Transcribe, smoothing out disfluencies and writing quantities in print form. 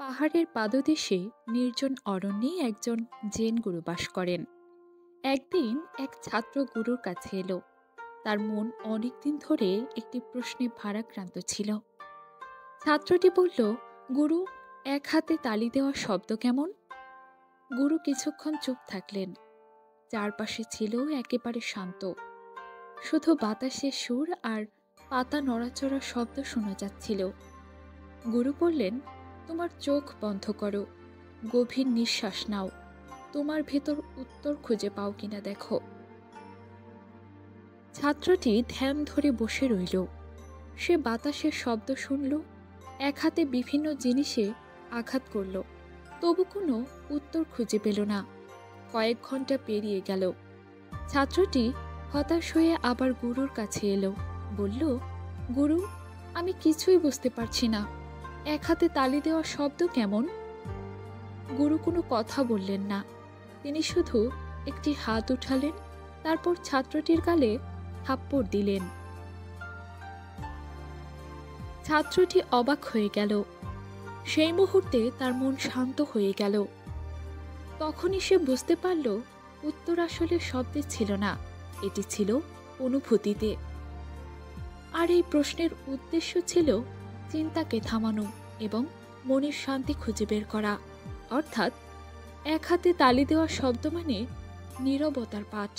পাহাড়ের পাদদেশে নির্জন অরণ্যে একজন জেন গুরু বাস করেন। একদিন এক ছাত্র গুরুর কাছে এলো। তার মন অনেকদিন ধরে একটি প্রশ্নে ভারাক্রান্ত ছিল। ছাত্রটি বলল, গুরু, এক হাতে তালি দেওয়া শব্দ কেমন? গুরু কিছুক্ষণ চুপ থাকলেন। চারপাশে ছিল একেবারে শান্ত, শুধু বাতাসের সুর আর পাতা নড়াচড়া শব্দ শোনা যাচ্ছিল। গুরু বললেন, তোমার চোখ বন্ধ করো, গভীর নিঃশ্বাস নাও, তোমার ভেতর উত্তর খুঁজে পাও কিনা দেখো। ছাত্রটি ধ্যান ধরে বসে রইল। সে বাতাসের শব্দ শুনল, এক হাতে বিভিন্ন জিনিসে আঘাত করল, তবু কোনো উত্তর খুঁজে পেল না। কয়েক ঘন্টা পেরিয়ে গেল। ছাত্রটি হতাশ হয়ে আবার গুরুর কাছে এলো। বলল, গুরু, আমি কিছুই বুঝতে পারছি না, এক হাতে তালি দেওয়া শব্দ কেমন? গুরু কোনো কথা বললেন না। তিনি শুধু একটি হাত উঠালেন, তারপর ছাত্রটির গালে থাপ্পড় দিলেন। ছাত্রটি অবাক হয়ে গেল। সেই মুহূর্তে তার মন শান্ত হয়ে গেল। তখনই সে বুঝতে পারল, উত্তর আসলে শব্দে ছিল না, এটি ছিল অনুভূতিতে। আর এই প্রশ্নের উদ্দেশ্য ছিল চিন্তাকে থামানো এবং মনের শান্তি খুঁজে বের করা। অর্থাৎ এক হাতে তালি দেওয়া শব্দ মানে নীরবতার পাঠ।